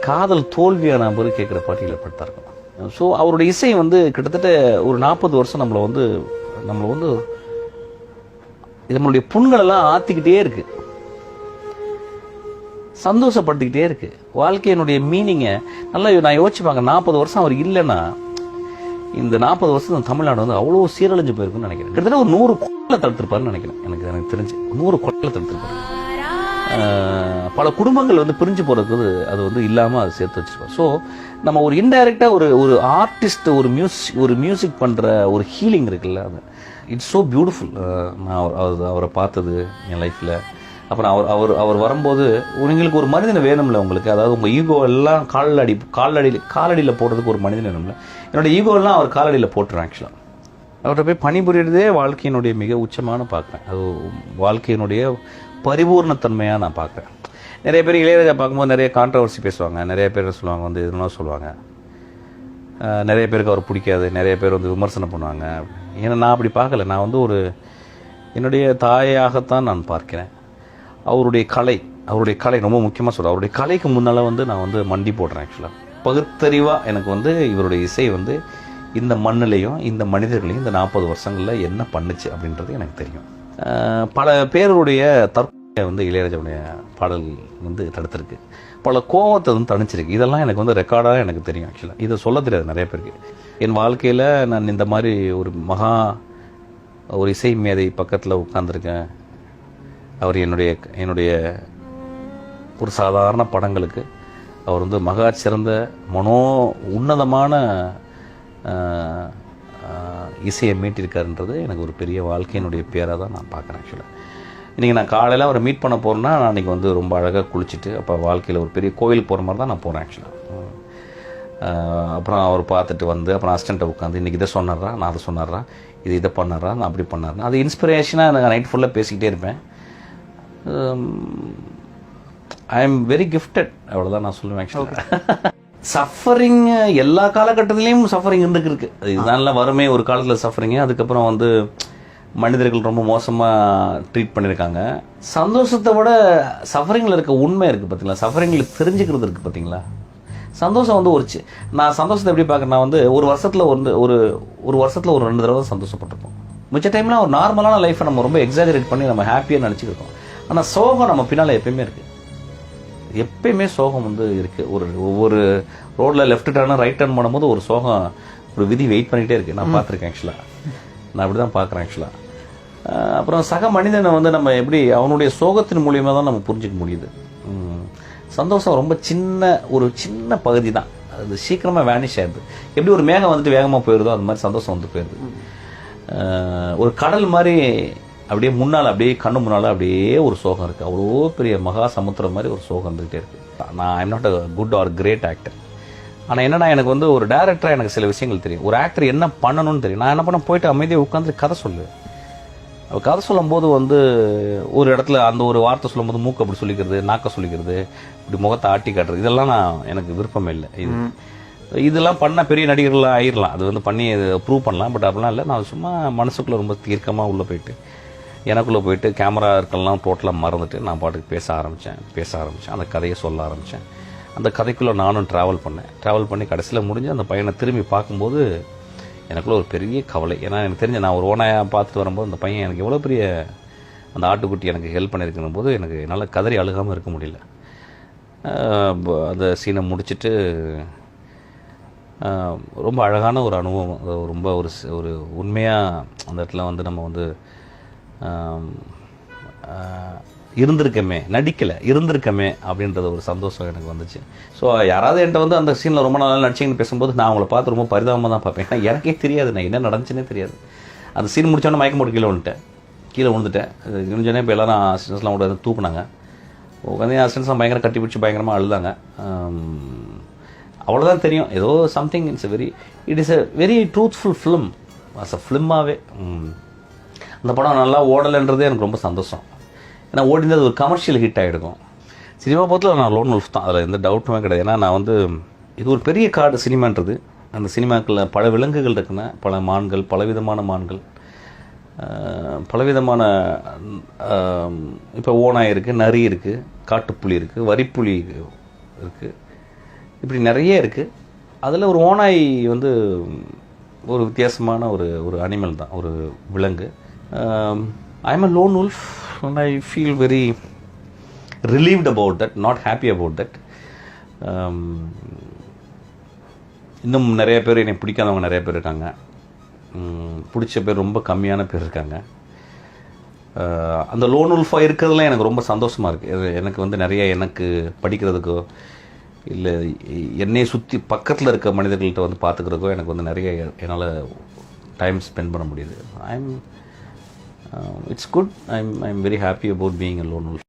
காதல் தோல்வியான நபர் கேட்குற பாட்டியில் படுத்தா இருக்கும். ஸோ அவருடைய இசை வந்து கிட்டத்தட்ட ஒரு 40 வருஷம் நம்மளை வந்து நம்மளுடைய புண்களெல்லாம் ஆற்றிக்கிட்டே இருக்கு, சந்தோஷப்படுத்திக்கிட்டே இருக்கு. வாழ்க்கையினுடைய மீனிங்கை நல்லா நான் யோசிச்சுப்பாங்க. 40 வருஷம் அவர் இல்லைன்னா இந்த 40 வருஷம் தமிழ்நாடு வந்து அவ்வளோ சீரழிஞ்சு போயிருக்குன்னு நினைக்கிறேன். கிட்டத்தட்ட ஒரு 100 கொலை தடுத்திருப்பாருன்னு நினைக்கிறேன். எனக்கு தெரிஞ்சு 100 கொலை தடுத்திருப்பாரு. பல குடும்பங்கள் வந்து பிரிஞ்சு போறதுக்கு அது வந்து இல்லாமல் அதை சேர்த்து வச்சிருப்பார். ஸோ நம்ம ஒரு இன்டைரக்டா ஒரு ஆர்டிஸ்ட் ஒரு மியூசிக் பண்ற ஒரு ஹீலிங் இருக்குல்ல, அது இட்ஸ் ஸோ பியூட்டிஃபுல். நான் அவரை பார்த்தது என் லைஃப்ல. அப்புறம் அவர் வரும்போது உங்களுக்கு ஒரு மனிதனை வேணும்ல உங்களுக்கு, அதாவது உங்கள் ஈகோ எல்லாம் காலடியில் போடுறதுக்கு ஒரு மனிதன் வேணும்ல. என்னோட ஈகோ எல்லாம் அவர் காலடியில் போட்டுறேன். ஆக்சுவலாக அவர்கிட்ட போய் பணிபுரியறதே வாழ்க்கையினுடைய மிக உச்சமான பார்க்குறேன். அது வாழ்க்கையினுடைய பரிபூர்ணத்தன்மையாக நான் பார்க்குறேன். நிறைய பேர் இளையராஜா பார்க்கும்போது நிறைய கான்ட்ரவர்சி பேசுவாங்க, நிறைய பேர் சொல்லுவாங்க வந்து இதுனா சொல்லுவாங்க, நிறைய பேருக்கு அவர் பிடிக்காது, நிறைய பேர் வந்து விமர்சனம் பண்ணுவாங்க. ஏன்னா நான் அப்படி பார்க்கல. நான் வந்து என்னுடைய தாயாகத்தான் நான் பார்க்கிறேன். அவருடைய கலை ரொம்ப முக்கியமாக சொல்கிறேன். அவருடைய கலைக்கு முன்னால் வந்து நான் வந்து மண்டி போடுறேன். ஆக்சுவலாக பகுத்தறிவாக எனக்கு வந்து இவருடைய இசை வந்து இந்த மண்ணிலையும் இந்த மனிதர்களையும் இந்த 40 வருஷங்களில் என்ன பண்ணுச்சு அப்படின்றது எனக்கு தெரியும். பல பேருடைய தற்கொலை வந்து இளையராஜாவுடைய பாடல் வந்து தடுத்திருக்கு, பல கோவத்தை வந்து தணிச்சிருக்கு. இதெல்லாம் எனக்கு வந்து ரெக்கார்டாக எனக்கு தெரியும். ஆக்சுவலாக இதை சொல்ல தெரியாது நிறைய பேருக்கு. என் வாழ்க்கையில் நான் இந்த மாதிரி ஒரு இசை மேதை பக்கத்தில் உட்கார்ந்துருக்கேன். அவர் என்னுடைய ஒரு சாதாரண படங்களுக்கு அவர் வந்து மகா சிறந்த உன்னதமான இசையை மீட்டிருக்காருன்றது எனக்கு ஒரு பெரிய வாழ்க்கையினுடைய பேராக தான் நான் பார்க்குறேன். ஆக்சுவலாக இன்றைக்கி நான் காலையில் அவரை மீட் பண்ண போகிறேன்னா நான் இன்றைக்கி வந்து ரொம்ப அழகாக குளிச்சுட்டு அப்போ வாழ்க்கையில் ஒரு பெரிய கோவிலுக்கு போகிற மாதிரி தான் நான் போகிறேன். ஆக்சுவலாக அப்புறம் அவர் பார்த்துட்டு வந்து அப்புறம் அசிஸ்டண்ட்டை உட்காந்து இன்றைக்கி இதை சொன்னார்றா, நான் அதை சொன்னார்றா, இதை பண்ணார்றா, நான் அப்படி பண்ணார்றா, அது இன்ஸ்பிரேஷனாக எனக்கு நைட் ஃபுல்லாக பேசிக்கிட்டே இருப்பேன். ஐ எம் வெரி கிஃப்டட், அவ்வளோதான் நான் சொல்லுவேன். ஆக்சுவலாக சஃபரிங் எல்லா காலகட்டத்திலையும் சஃபரிங் இருக்கு. இதுதான் வறுமை ஒரு காலத்தில் சஃபரிங்கு, அதுக்கப்புறம் வந்து மனிதர்கள் ரொம்ப மோசமாக ட்ரீட் பண்ணியிருக்காங்க. சந்தோஷத்தை விட சஃபரிங்கில் இருக்க உண்மை இருக்குது பார்த்தீங்களா, சஃபரிங்கில் தெரிஞ்சுக்கிறது இருக்குது பார்த்தீங்களா. சந்தோஷம் வந்து நான் சந்தோஷத்தை எப்படி பார்க்குறேன்னா வந்து ஒரு வருஷத்தில் ஒரு வருஷத்தில் ஒரு 2 தடவை சந்தோஷப்பட்டிருப்போம். மிச்ச டைம்லாம் ஒரு நார்மலான லைஃப்பை நம்ம ரொம்ப எக்ஸாஜரேட் பண்ணி நம்ம ஹாப்பியாக நினச்சிருக்கோம். ஆனால் சோகம் நம்ம பின்னால் எப்பயுமே இருக்குது. எப்பயுமே சோகம் வந்து இருக்குது. ஒவ்வொரு ரோடில் லெஃப்ட் டர்னு ரைட் டர்ன் பண்ணும்போது ஒரு சோகம், ஒரு விதி வெயிட் பண்ணிகிட்டே இருக்குது. நான் பார்த்துருக்கேன். ஆக்சுவலாக நான் அப்படி தான் பார்க்குறேன். ஆக்சுவலாக அப்புறம் சக மனிதனை வந்து நம்ம எப்படி அவனுடைய சோகத்தின் மூலியமாக தான் நம்ம புரிஞ்சிக்க முடியுது. சந்தோஷம் ரொம்ப ஒரு சின்ன பகுதி தான், அது சீக்கிரமாக வேனிஷ் ஆயிடுது. எப்படி ஒரு மேகம் வந்துட்டு வேகமாக போயிடுதோ அது மாதிரி சந்தோஷம் வந்து போயிடுது. ஒரு கடல் மாதிரி அப்படியே கண்ணு முன்னால் அப்படியே ஒரு சோகம் இருக்குது. அவ்வளோ பெரிய மகா சமுத்திரம் மாதிரி ஒரு சோகம் வந்துகிட்டே இருக்குது. நான் I'm not a good or great actor. ஆனால் என்னன்னா எனக்கு வந்து ஒரு டைரக்டராக எனக்கு சில விஷயங்கள் தெரியும். ஒரு ஆக்டர் என்ன பண்ணணும்னு தெரியும். நான் என்ன பண்ண போயிட்டு அமைதியாக உட்காந்து கதை சொல்லுவேன். கதை சொல்லும் போது வந்து ஒரு இடத்துல அந்த ஒரு வார்த்தை சொல்லும் போது மூக்கு அப்படி சொல்லிக்கிறது, நாக்க சொல்லிக்கிறது, இப்படி முகத்தை ஆட்டி காட்டுறது, இதெல்லாம் எனக்கு விருப்பம் இல்லை. இதெல்லாம் பண்ணால் பெரிய நடிகர்களாக ஆயிடலாம், அது வந்து பண்ணி ப்ரூவ் பண்ணலாம். பட் அப்படிலாம் இல்லை. நான் சும்மா மனசுக்குள்ளே ரொம்ப தீர்க்கமாக உள்ளே போயிட்டு கேமரா இருக்கலாம் டோட்டலாக மறந்துட்டு நான் பாட்டுக்கு பேச ஆரம்பித்தேன். அந்த கதையை சொல்ல ஆரம்பித்தேன். அந்த கதைக்குள்ளே நானும் ட்ராவல் பண்ணி கடைசியில் முடிஞ்சு அந்த பையனை திரும்பி பார்க்கும்போது எனக்குள்ள ஒரு பெரிய கவலை. ஏன்னா எனக்கு தெரிஞ்ச நான் ஒரு ஓனாயாக பார்த்துட்டு வரும்போது அந்த பையன் எனக்கு எவ்வளோ பெரிய அந்த ஆட்டுக்குட்டி எனக்கு ஹெல்ப் பண்ணியிருக்கும் போது எனக்கு என்னால் கதறி அழுகாமல் இருக்க முடியல. அந்த சீனை முடிச்சுட்டு ரொம்ப அழகான ஒரு அனுபவம், ரொம்ப ஒரு உண்மையாக அந்த இடத்துல வந்து நம்ம வந்து இருந்திருக்கமே அப்படின்றது ஒரு சந்தோஷம் எனக்கு வந்துச்சு. ஸோ யாராவது என்கிட்ட வந்து அந்த சீனில் ரொம்ப நாள் நடிச்சிங்கன்னு பேசும்போது நான் அவங்கள பார்த்து ரொம்ப பரிதாபமாக தான் பார்ப்பேன். ஏன்னா எனக்கே தெரியாது நான் என்ன நடந்துச்சுன்னே தெரியாது. அந்த சீன் முடிச்சோன்னே மயக்கம் போட்டு கீழே விழுந்துட்டேன். விழுந்தோடனே இப்போ எல்லாரும் அசிஸ்டன்ஸ்லாம் கூட தூக்குனாங்க. உட்காந்து அசிஸ்டன்ஸ்லாம் பயங்கர கட்டி பிடிச்சி பயங்கரமாக அழுதாங்க. அவ்வளோதான் தெரியும். ஏதோ something it is a very truthful film. As a ஃபிலிமாகவே அந்த படம் நல்லா ஓடலைன்றதே எனக்கு ரொம்ப சந்தோஷம். ஏன்னா ஓடினது ஒரு கமர்ஷியல் ஹிட் ஆகிடுக்கும். சினிமா பொறுத்தல நான் லோன் உல்ஃப் தான், அதில் எந்த டவுட்டுமே கிடையாது. ஏன்னா நான் வந்து இது ஒரு பெரிய காடு சினிமான்றது. அந்த சினிமாக்களில் பல விலங்குகள் இருக்குன்னா, பல மான்கள், பலவிதமான மான்கள், பலவிதமான இப்போ ஓனாய் இருக்குது, நரி இருக்குது, காட்டுப்புலி இருக்குது, வரிப்புலி இருக்குது, இப்படி நிறைய இருக்குது. அதில் ஒரு ஓநாய் வந்து ஒரு வித்தியாசமான ஒரு அனிமல் தான், ஒரு விலங்கு. I am a lone wolf and I feel very relieved about that, not happy about that. இன்னும் நிறைய பேர் என்னை பிடிக்காதவங்க நிறைய பேர் இருக்காங்க. பிடிச்ச பேர் ரொம்ப கம்மியான பேர் இருக்காங்க. அந்த லோன் உல்ஃபாக இருக்கிறதுலாம் எனக்கு ரொம்ப சந்தோஷமாக இருக்குது. எனக்கு வந்து நிறைய எனக்கு படிக்கிறதுக்கோ இல்லை என்னை சுற்றி பக்கத்தில் இருக்க மனிதர்கள்ட்ட வந்து பார்த்துக்கிறதுக்கோ எனக்கு வந்து நிறைய என்னால் டைம் ஸ்பெண்ட் பண்ண முடியுது. It's good. I am very happy about being a lone wolf.